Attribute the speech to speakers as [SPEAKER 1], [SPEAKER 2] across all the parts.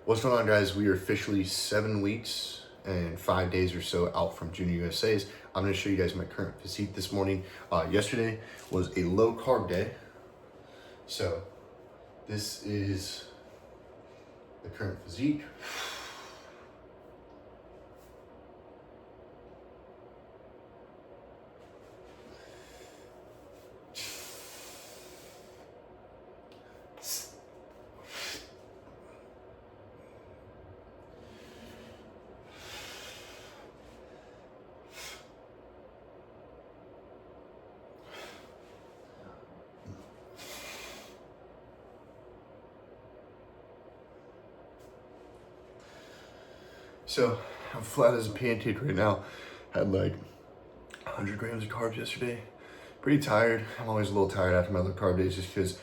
[SPEAKER 1] What's going on, guys? We are officially 7 weeks and 5 days or so out from Junior USA's. I'm going to show you guys my current physique this morning. Yesterday was a low carb day. So this is the current physique. So I'm flat as a pancake right now. Had like 100 grams of carbs yesterday. Pretty tired. I'm always a little tired after my low carb days just because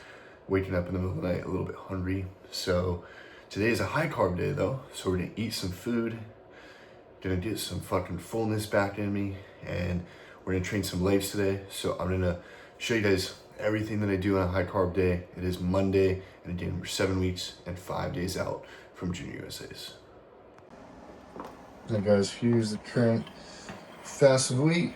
[SPEAKER 1] waking up in the middle of the night a little bit hungry. So today is a high carb day though. So we're gonna eat some food, gonna get some fucking fullness back in me, and we're gonna train some legs today. So I'm gonna show you guys everything that I do on a high carb day. It is Monday, and again, we're 7 weeks and 5 days out from Junior USA's. Alright guys, here's the current fasted weight.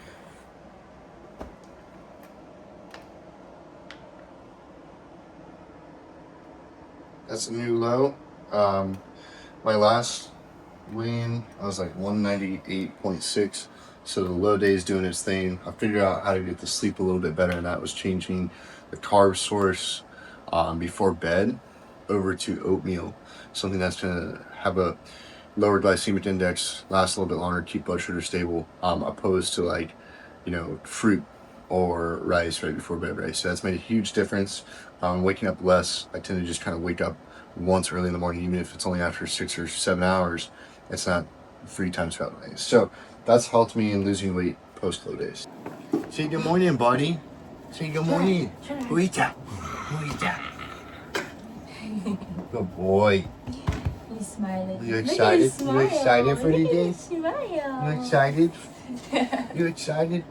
[SPEAKER 1] That's a new low. My last weigh-in, I was like 198.6. So the low day is doing its thing. I figured out how to get to sleep a little bit better, and that was changing the carb source before bed over to oatmeal. Something that's gonna have a lower glycemic index, last a little bit longer, keep blood sugar stable, opposed to like, fruit or rice right before bed, right? So that's made a huge difference. Waking up less. I tend to just kind of wake up once early in the morning, even if it's only after 6 or 7 hours. It's not 3 times throughout the day. So that's helped me in losing weight post low days. Say good morning, buddy. Say good morning. Who is that? Who is that? Good boy.
[SPEAKER 2] He's smiling.
[SPEAKER 1] You excited? You excited for the day?
[SPEAKER 2] Smile.
[SPEAKER 1] You excited? You excited?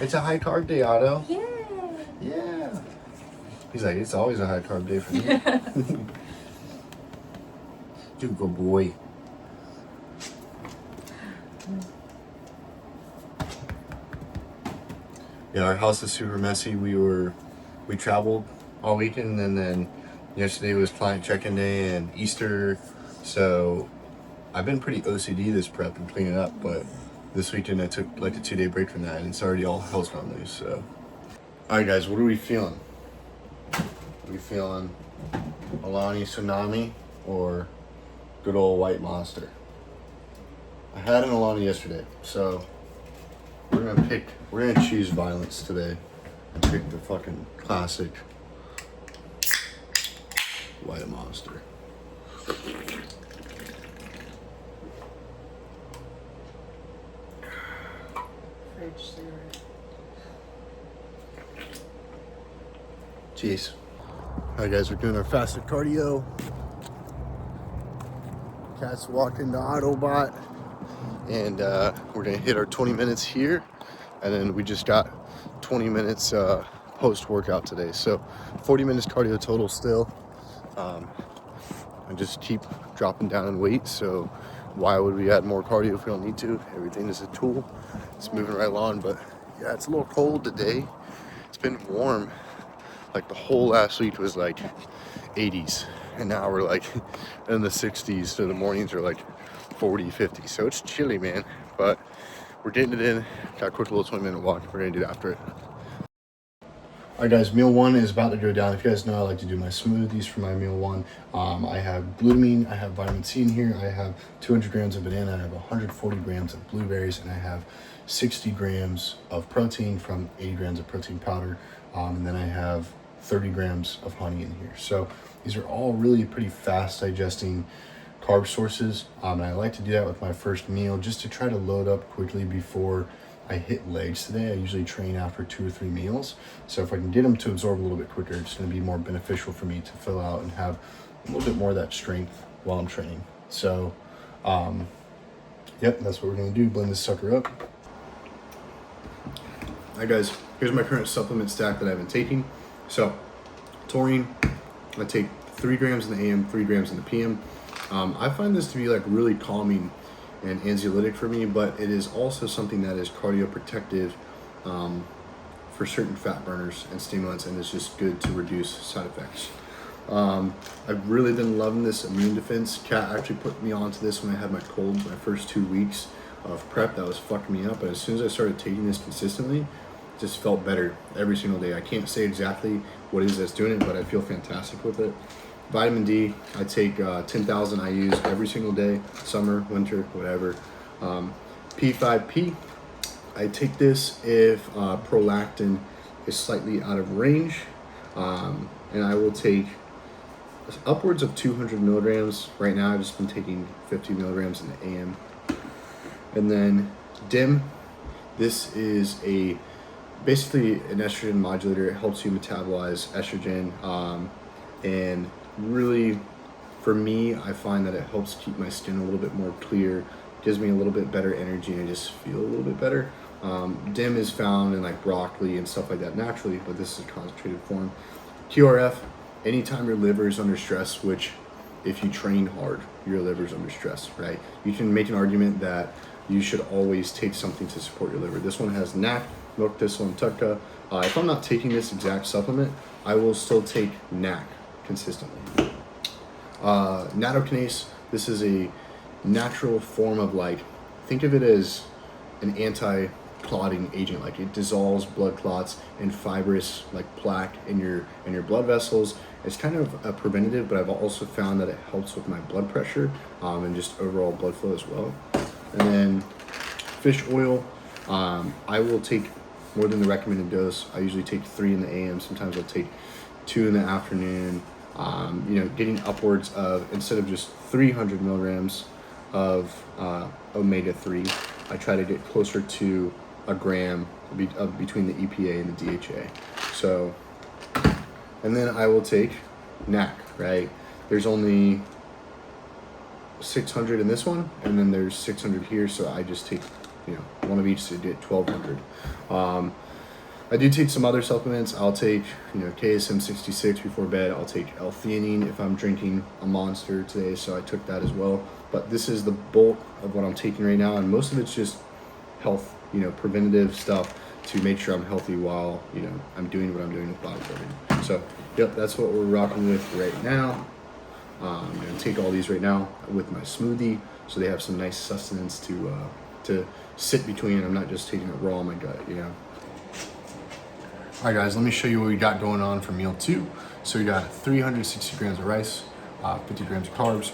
[SPEAKER 1] It's a high carb day, Otto.
[SPEAKER 2] Yeah.
[SPEAKER 1] Yeah. He's like, it's always a high carb day for me. You good boy. Yeah, our house is super messy. We traveled all weekend, and then yesterday was client check-in day and Easter. So I've been pretty OCD this prep and cleaning up, but this weekend I took like a 2-day break from that, and it's already all hell's gone loose. So, all right, guys, what are we feeling? Are we feeling Alani Tsunami or good old White Monster? I had an Alani yesterday, so we're gonna choose violence today and pick the fucking classic White Monster. Jeez. Alright guys, we're doing our fasted cardio. Cat's walking the Autobot. And we're gonna hit our 20 minutes here. And then we just got 20 minutes post-workout today. So 40 minutes cardio total still. And just keep dropping down in weight. So why would we add more cardio if we don't need to? Everything is a tool. It's moving right along, but yeah, it's a little cold today. It's been warm. Like the whole last week was like 80s, and now we're like in the 60s, so the mornings are like 40, 50. So it's chilly, man, but we're getting it in. Got a quick little 20-minute walk. We're gonna do it after it. All right, guys, meal one is about to go down. If you guys know, I like to do my smoothies for my meal one. I have glutamine, I have vitamin C in here, I have 200 grams of banana, I have 140 grams of blueberries, and I have 60 grams of protein from 80 grams of protein powder. And then I have 30 grams of honey in here. So these are all really pretty fast digesting carb sources. And I like to do that with my first meal just to try to load up quickly before I hit legs today. I usually train after 2 or 3 meals. So if I can get them to absorb a little bit quicker, it's gonna be more beneficial for me to fill out and have a little bit more of that strength while I'm training. So, yep, that's what we're gonna do. Blend this sucker up. All right, guys, here's my current supplement stack that I've been taking. So, taurine, I take 3 grams in the AM, 3 grams in the PM. I find this to be like really calming and anxiolytic for me, but it is also something that is cardioprotective for certain fat burners and stimulants, and it's just good to reduce side effects. I've really been loving this immune defense. Kat actually put me onto this when I had my cold, my first 2 weeks of prep. That was fucking me up, but as soon as I started taking this consistently, it just felt better every single day. I can't say exactly what it is that's doing it, but I feel fantastic with it. Vitamin D, I take 10,000 IUs every single day, summer, winter, whatever. P5P, I take this if prolactin is slightly out of range, and I will take upwards of 200 milligrams. Right now I've just been taking 50 milligrams in the AM. And then DIM, this is basically an estrogen modulator. It helps you metabolize estrogen, and really, for me, I find that it helps keep my skin a little bit more clear, gives me a little bit better energy, and I just feel a little bit better. DIM is found in like broccoli and stuff like that naturally, but this is a concentrated form. QRF, anytime your liver is under stress, which if you train hard, your liver's under stress, right? You can make an argument that you should always take something to support your liver. This one has NAC, milk thistle, and tutka. If I'm not taking this exact supplement, I will still take NAC consistently. Nattokinase, this is a natural form of think of it as an anti-clotting agent. Like it dissolves blood clots and fibrous plaque in your blood vessels. It's kind of a preventative, but I've also found that it helps with my blood pressure and just overall blood flow as well. And then fish oil, I will take more than the recommended dose. I usually take 3 in the AM. Sometimes I'll take 2 in the afternoon. Getting upwards of, instead of just 300 milligrams of omega-3, I try to get closer to a gram between the EPA and the DHA. So, and then I will take NAC, right? There's only 600 in this one, and then there's 600 here, so I just take, one of each to get 1,200. I do take some other supplements. I'll take, KSM 66 before bed. I'll take L-theanine if I'm drinking a Monster today, so I took that as well. But this is the bulk of what I'm taking right now, and most of it's just health, preventative stuff to make sure I'm healthy while, I'm doing what I'm doing with bodybuilding. So, yep, that's what we're rocking with right now. I'm going to take all these right now with my smoothie, so they have some nice sustenance to sit between. I'm not just taking it raw in my gut, All right, guys, let me show you what we got going on for meal 2. So we got 360 grams of rice, 50 grams of carbs.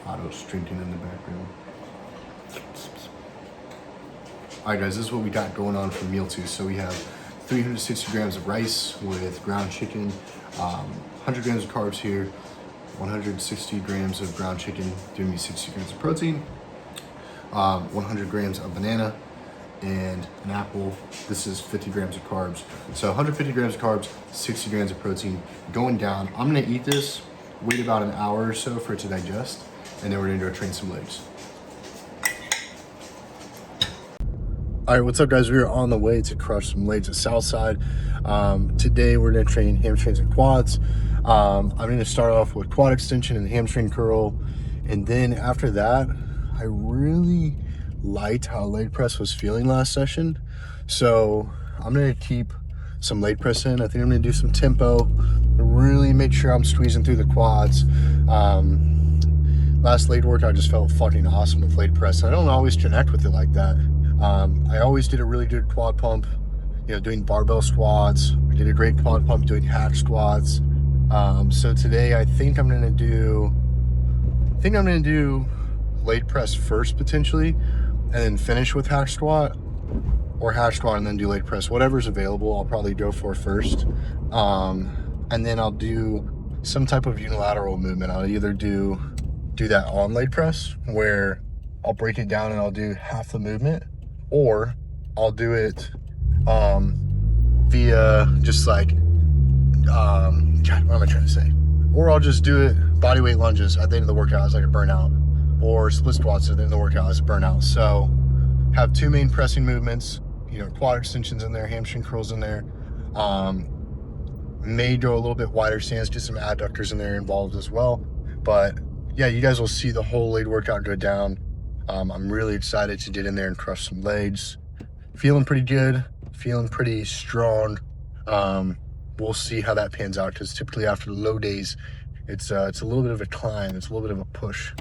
[SPEAKER 1] Otto's drinking in the background. All right, guys, this is what we got going on for meal 2. So we have 360 grams of rice with ground chicken, 100 grams of carbs here, 160 grams of ground chicken, giving me 60 grams of protein, 100 grams of banana, and an apple. This is 50 grams of carbs. So 150 grams of carbs, 60 grams of protein going down. I'm gonna eat this, wait about an hour or so for it to digest, and then we're gonna go train some legs. All right, what's up, guys? We are on the way to crush some legs at Southside. Today we're gonna train hamstrings and quads. I'm gonna start off with quad extension and hamstring curl, and then after that, I really liked how leg press was feeling last session, so I'm gonna keep some leg press in. I think I'm gonna do some tempo, really make sure I'm squeezing through the quads. Last leg workout just felt fucking awesome with leg press. I don't always connect with it like that. I always did a really good quad pump, doing barbell squats. I did a great quad pump doing hack squats. So today I think I'm gonna do leg press first potentially, and then finish with hack squat, or hack squat and then do leg press. Whatever's available, I'll probably go for first. And then I'll do some type of unilateral movement. I'll either do that on leg press, where I'll break it down and I'll do half the movement, or I'll do it via just God, what am I trying to say? Or I'll just do it bodyweight lunges at the end of the workout as like a burnout, or split squats at the end of the workout as a burnout. So have 2 main pressing movements, quad extensions in there, hamstring curls in there, May go a little bit wider stance, get some adductors in there involved as well. But yeah, you guys will see the whole leg workout go down. I'm really excited to get in there and crush some legs. Feeling pretty good, feeling pretty strong. We'll see how that pans out, because typically after the low days, it's a little bit of a climb, it's a little bit of a push.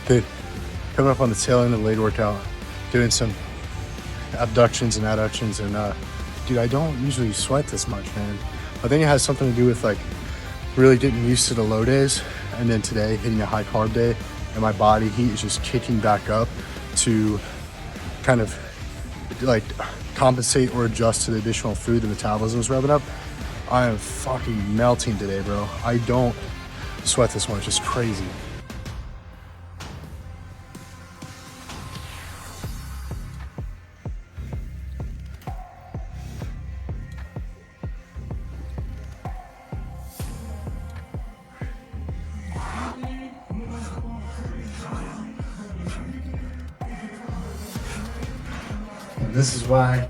[SPEAKER 1] Dude, coming up on the tail end of the leg workout, doing some abductions and adductions, and dude, I don't usually sweat this much, man. I think it has something to do with like really getting used to the low days, and then today hitting a high carb day, and my body heat is just kicking back up to kind of like compensate or adjust to the additional food the metabolism is revving up. I am fucking melting today, bro. I don't sweat this much. It's crazy. And this is why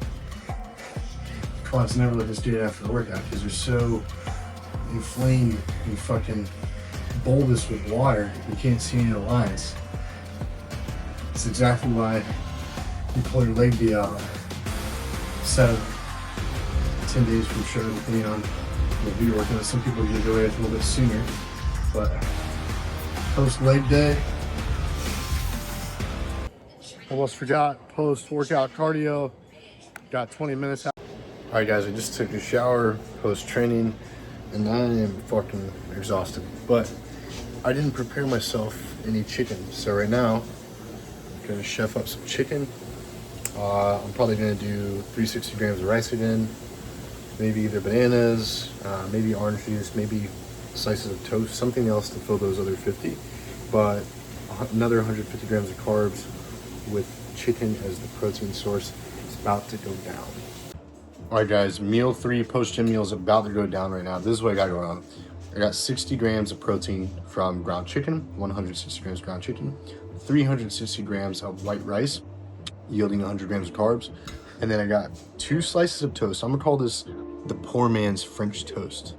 [SPEAKER 1] quads never let us do it after the workout, because they're so inflamed and fucking bulbous with water, you can't see any of the lines. It's exactly why you pull your leg day out 7, 10 days from show, depending on what you're working on. Some people usually go away a little bit sooner, but post leg day, almost forgot, post workout cardio, got 20 minutes out. All right, guys, I just took a shower post training, and I am fucking exhausted. But I didn't prepare myself any chicken, so right now I'm gonna chef up some chicken. I'm probably gonna do 360 grams of rice again, maybe either bananas, maybe orange juice, maybe slices of toast, something else to fill those other 50. But another 150 grams of carbs with chicken as the protein source is about to go down. All right, guys, meal 3 post-gym meal is about to go down right now. This is what I got going on. I got 60 grams of protein from ground chicken, 160 grams of ground chicken, 360 grams of white rice, yielding 100 grams of carbs. And then I got 2 slices of toast. I'm gonna call this the poor man's French toast.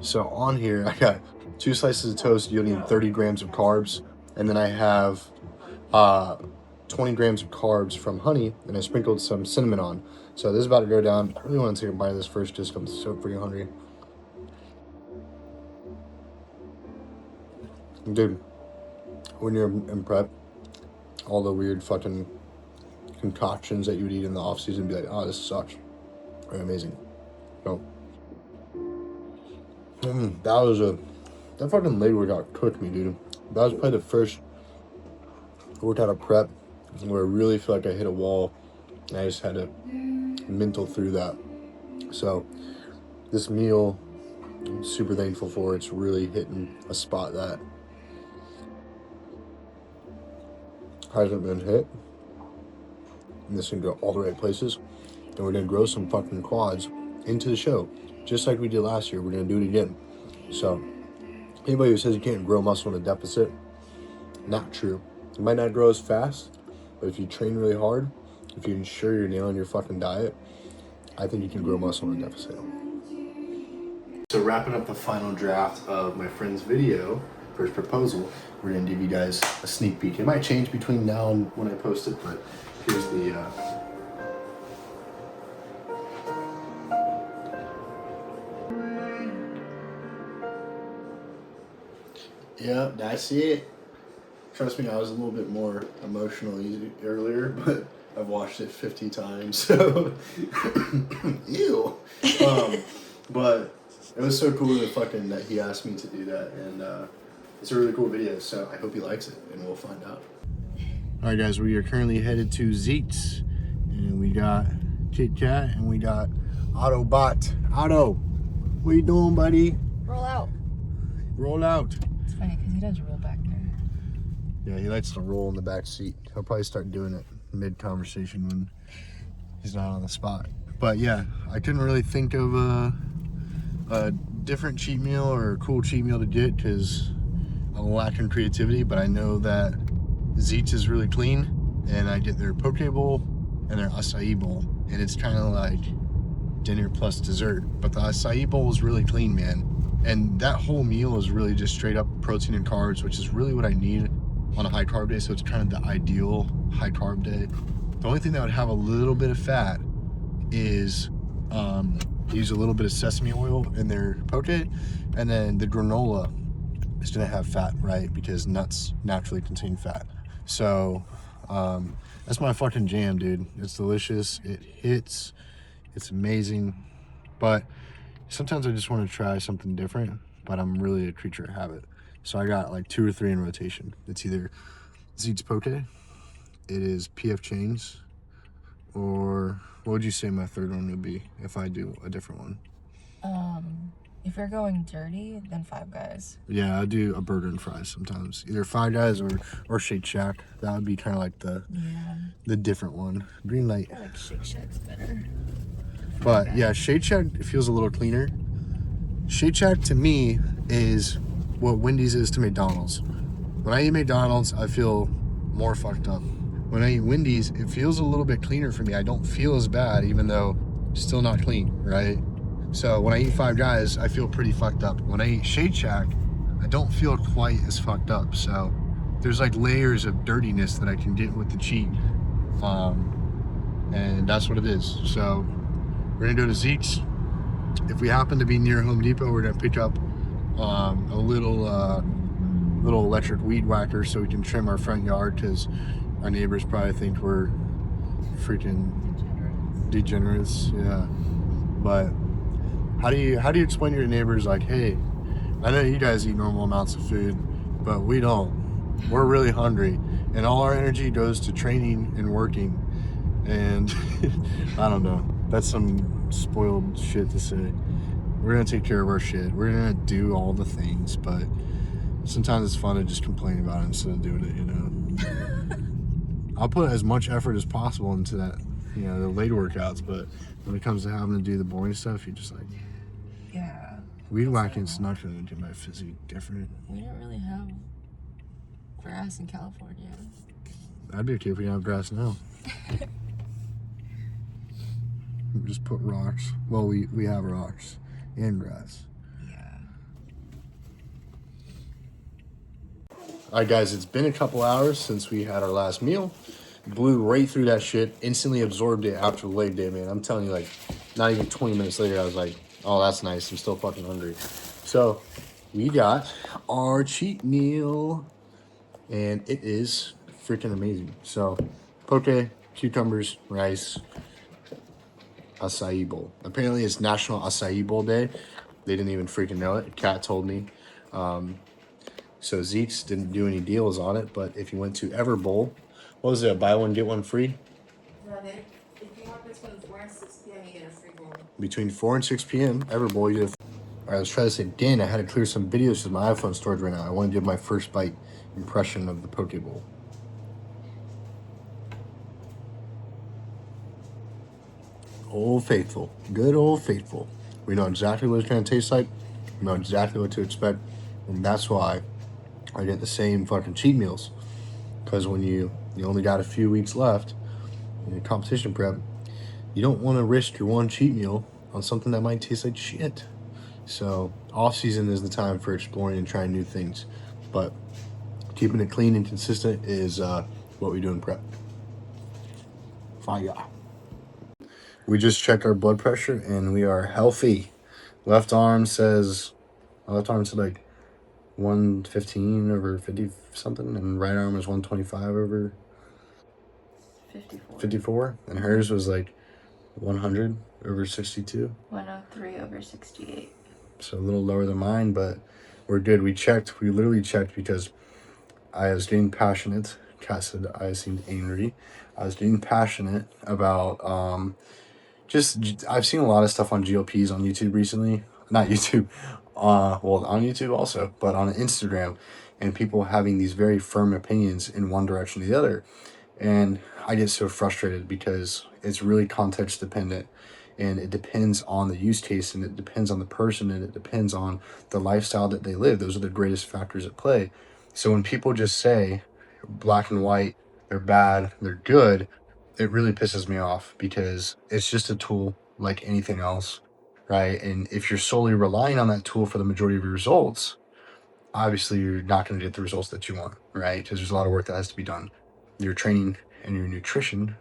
[SPEAKER 1] So on here, I got 2 slices of toast yielding 30 grams of carbs. And then I have 20 grams of carbs from honey, and I sprinkled some cinnamon on. So this is about to go down. I really want to take a bite of this first just because I'm so freaking hungry. Dude, when you're in prep, all the weird fucking concoctions that you would eat in the off season, be like, oh, this sucks. They're amazing. So, that fucking leg workout cooked me, dude. That was probably the first workout of prep where I really feel like I hit a wall, and I just had to mental through that. So this meal, I'm super thankful for. It's really hitting a spot that hasn't been hit, and this can go all the right places, and we're gonna grow some fucking quads into the show just like we did last year. We're gonna do it again. So anybody who says you can't grow muscle in a deficit, not true. You might not grow as fast, but if you train really hard, if you ensure you're nailing your fucking diet, I think you can grow muscle in a deficit. So wrapping up the final draft of my friend's video, first proposal, we're gonna give you guys a sneak peek. It might change between now and when I post it, but here's the Yep, that's it. Trust me, I was a little bit more emotional earlier, but I've watched it 50 times, so ew. But it was so cool that he asked me to do that, and it's a really cool video, so I hope he likes it, and we'll find out. All right, guys, we are currently headed to Zeke's, and we got Kit Kat, and we got Autobot. Otto, what you doing, buddy?
[SPEAKER 2] Roll out.
[SPEAKER 1] Roll out.
[SPEAKER 2] It's funny because he does roll back there.
[SPEAKER 1] Yeah, he likes to roll in the back seat. He'll probably start doing it mid-conversation when he's not on the spot. But yeah, I couldn't really think of a different cheat meal or a cool cheat meal to get because I'm lacking creativity, but I know that Zeke's is really clean, and I get their poke bowl and their acai bowl, and it's kind of like dinner plus dessert. But the acai bowl is really clean, man. And that whole meal is really just straight up protein and carbs, which is really what I need on a high carb day. So it's kind of the ideal high carb day. The only thing that would have a little bit of fat is use a little bit of sesame oil in their poke, and then the granola is going to have fat, right? Because nuts naturally contain fat. So that's my fucking jam, dude. It's delicious. It hits. It's amazing. But sometimes I just want to try something different, but I'm really a creature of habit. So I got like 2 or 3 in rotation. It's either Zeke's Poke, it is PF Chains, or what would you say my third one would be if I do a different one?
[SPEAKER 2] If you're going dirty, then Five Guys.
[SPEAKER 1] Yeah, I do a burger and fries sometimes. Either Five Guys or Shake Shack. That would be kind of like the different one. Green light.
[SPEAKER 2] I like Shake Shack's better.
[SPEAKER 1] But yeah, Shake Shack, it feels a little cleaner. Shake Shack to me is what Wendy's is to McDonald's. When I eat McDonald's, I feel more fucked up. When I eat Wendy's, it feels a little bit cleaner for me. I don't feel as bad, even though still not clean, right? So when I eat Five Guys, I feel pretty fucked up. When I eat Shake Shack, I don't feel quite as fucked up. So there's like layers of dirtiness that I can get with the cheat. And that's what it is. So we're gonna go to Zeke's. If we happen to be near Home Depot, we're gonna pick up a little electric weed whacker so we can trim our front yard, because our neighbors probably think we're freaking degenerates. Yeah. But how do you explain to your neighbors, like, hey, I know you guys eat normal amounts of food, but we don't. We're really hungry, and all our energy goes to training and working. And I don't know. That's some spoiled shit to say. We're gonna take care of our shit. We're gonna do all the things, but sometimes it's fun to just complain about it instead of doing it, you know. I'll put as much effort as possible into that, you know, the late workouts, but when it comes to having to do the boring stuff, you just like,
[SPEAKER 2] Yeah.
[SPEAKER 1] weed whacking's not gonna do my physique different.
[SPEAKER 2] We don't really have grass in California.
[SPEAKER 1] I'd be okay if we didn't have grass now. We just put rocks. Well, we have rocks and grass.
[SPEAKER 2] Yeah.
[SPEAKER 1] Alright guys, it's been a couple hours since we had our last meal. Blew right through that shit, instantly absorbed it after the leg day, man. I'm telling you, like, not even 20 minutes later, I was like, oh, that's nice. I'm still fucking hungry. So, we got our cheat meal, and it is freaking amazing. So, poke, cucumbers, rice, acai bowl. Apparently, it's National Acai Bowl Day. They didn't even freaking know it. Kat told me. So Zeke's didn't do any deals on it, but if you went to Everbowl, what was it? Buy one get one free.
[SPEAKER 2] If you want between 4 and 6 p.m., you get a free bowl.
[SPEAKER 1] Between 4 and 6 p.m. Everbowl, you get. All right, let's try to say, Dan, I had to clear some videos with my iPhone storage right now. I want to give my first bite impression of the Poke Bowl. Old Faithful. Good Old Faithful. We know exactly what it's going to taste like. We know exactly what to expect. And that's why I get the same fucking cheat meals. Because when you only got a few weeks left in your competition prep, you don't want to risk your one cheat meal on something that might taste like shit. So off season is the time for exploring and trying new things. But keeping it clean and consistent is what we do in prep. Fire. We just checked our blood pressure and we are healthy. Left arm says like 115 over 50 something, and right arm is 125 over 54, and hers was like 100 over 62.
[SPEAKER 2] 103 over 68.
[SPEAKER 1] So a little lower than mine, but we're good. We literally checked because I was getting passionate. Kat said I seemed angry. I was getting passionate about I've seen a lot of stuff on GLPs on YouTube recently. Not YouTube, well, on YouTube also, but on Instagram, and people having these very firm opinions in one direction or the other. And I get so frustrated because it's really context dependent, and it depends on the use case, and it depends on the person, and it depends on the lifestyle that they live. Those are the greatest factors at play. So when people just say black and white, they're bad, they're good, it really pisses me off, because it's just a tool like anything else, right? And if you're solely relying on that tool for the majority of your results, obviously you're not going to get the results that you want, right? Because there's a lot of work that has to be done. Your training and your nutrition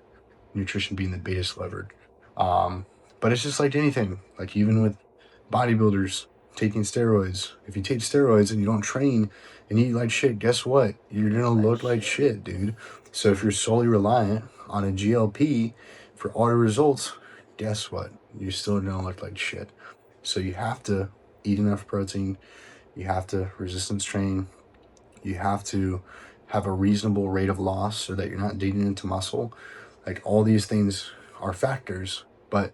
[SPEAKER 1] being the biggest lever. But it's just like anything, like even with bodybuilders, taking steroids. If you take steroids and you don't train and eat like shit, guess what? You're gonna look like shit, dude. So if you're solely reliant on a GLP for all your results, guess what? You're still gonna look like shit. So you have to eat enough protein. You have to resistance train. You have to have a reasonable rate of loss so that you're not digging into muscle. Like, all these things are factors, but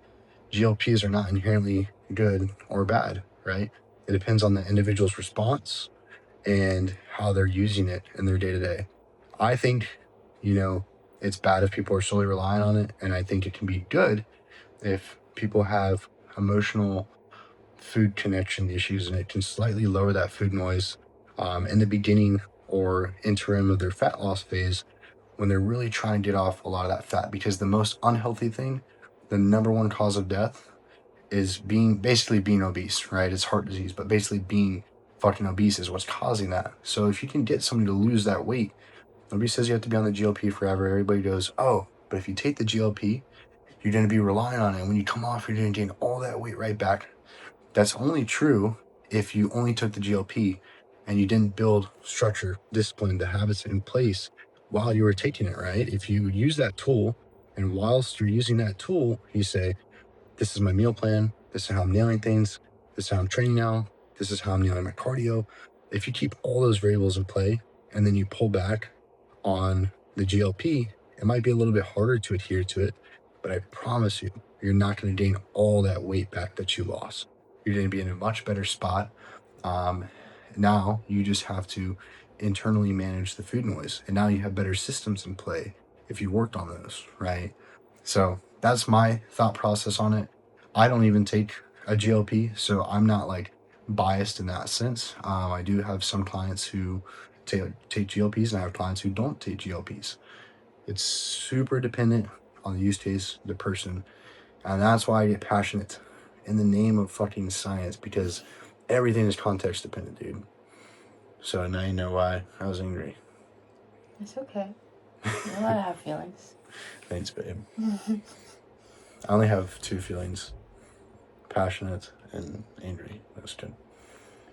[SPEAKER 1] GLPs are not inherently good or bad, right? It depends on the individual's response and how they're using it in their day-to-day. I think, it's bad if people are solely relying on it, and I think it can be good if people have emotional food connection issues, and it can slightly lower that food noise in the beginning or interim of their fat loss phase, when they're really trying to get off a lot of that fat. Because the most unhealthy thing, the number one cause of death, is being obese, right? It's heart disease, but basically being fucking obese is what's causing that. So if you can get somebody to lose that weight, nobody says you have to be on the GLP forever. Everybody goes, oh, but if you take the GLP, you're going to be relying on it. When you come off, you're going to gain all that weight right back. That's only true if you only took the GLP and you didn't build structure, discipline, the habits in place while you were taking it, right? If you use that tool, and whilst you're using that tool, you say, this is my meal plan. This is how I'm nailing things. This is how I'm training now. This is how I'm nailing my cardio. If you keep all those variables in play and then you pull back on the GLP, it might be a little bit harder to adhere to it, but I promise you, you're not going to gain all that weight back that you lost. You're going to be in a much better spot. Now you just have to internally manage the food noise, and now you have better systems in play if you worked on those, right? So that's my thought process on it. I don't even take a GLP, so I'm not like biased in that sense. I do have some clients who take GLPs, and I have clients who don't take GLPs. It's super dependent on the use case, the person, and that's why I get passionate in the name of fucking science, because everything is context dependent, dude. So now you know why I was angry.
[SPEAKER 2] It's okay. You're allowed to have feelings.
[SPEAKER 1] Thanks, babe. I only have two feelings: passionate and angry. That's good.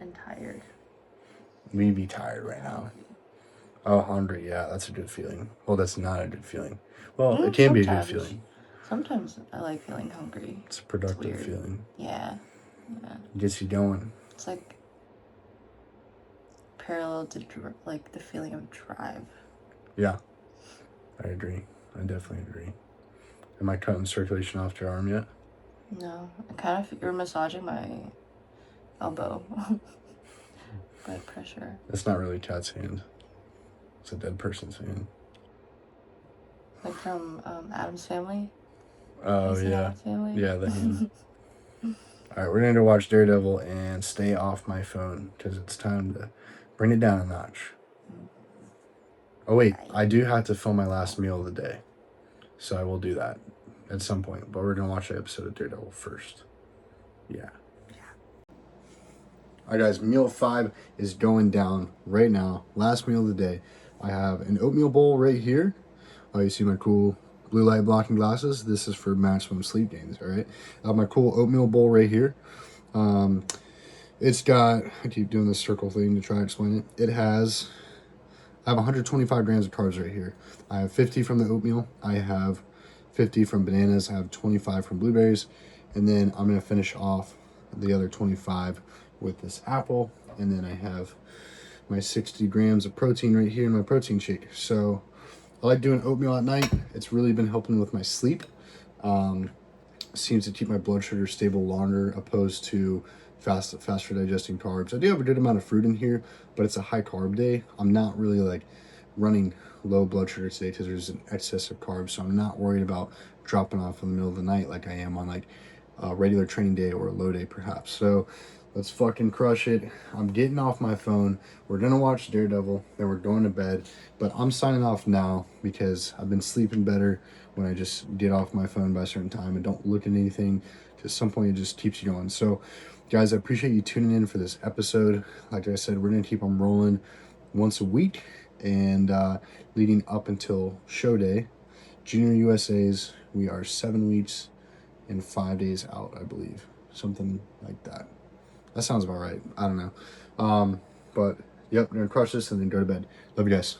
[SPEAKER 2] And tired.
[SPEAKER 1] We'd be tired right now. Oh, hungry. Yeah, that's a good feeling. Well, that's not a good feeling. Well, it can be a good feeling.
[SPEAKER 2] Sometimes I like feeling hungry.
[SPEAKER 1] It's a productive feeling.
[SPEAKER 2] Yeah.
[SPEAKER 1] It gets you going.
[SPEAKER 2] It's like parallel to like the feeling of drive.
[SPEAKER 1] Yeah, I agree. I definitely agree. Am I cutting circulation off your arm yet?
[SPEAKER 2] No, I kind of you're massaging my elbow. Blood pressure.
[SPEAKER 1] That's not really Kat's hand. It's a dead person's hand.
[SPEAKER 2] Like from Addams Family?
[SPEAKER 1] Oh, yeah.
[SPEAKER 2] Addams Family?
[SPEAKER 1] Yeah, the hand. All right, we're going to watch Daredevil and stay off my phone because it's time to bring it down a notch. Oh, wait. I do have to film my last meal of the day. So I will do that at some point. But we're going to watch the episode of Daredevil first. Yeah. All right, guys. Meal 5 is going down right now. Last meal of the day. I have an oatmeal bowl right here. Oh, you see my cool blue light blocking glasses? This is for maximum sleep gains, all right? I have my cool oatmeal bowl right here. It's got, I keep doing this circle thing to try to explain it. I have 125 grams of carbs right here. I have 50 from the oatmeal. I have 50 from bananas. I have 25 from blueberries. And then I'm going to finish off the other 25 with this apple. And then I have my 60 grams of protein right here in my protein shake. So I like doing oatmeal at night. It's really been helping with my sleep. Seems to keep my blood sugar stable longer, opposed to faster digesting carbs. I do have a good amount of fruit in here, but it's a high carb day. I'm not really like running low blood sugar today because there's an excess of carbs, so I'm not worried about dropping off in the middle of the night like I am on like a regular training day or a low day perhaps. So let's fucking crush it. I'm getting off my phone. We're gonna watch Daredevil, then we're going to bed. But I'm signing off now because I've been sleeping better when I just get off my phone by a certain time and don't look at anything. At some point it just keeps you going. So guys, I appreciate you tuning in for this episode. Like I said, we're gonna keep them rolling once a week, and leading up until show day. Junior USA's, we are 7 weeks and 5 days out, I believe. Something like that. That sounds about right. I don't know. But yep, we're gonna crush this and then go to bed. Love you guys.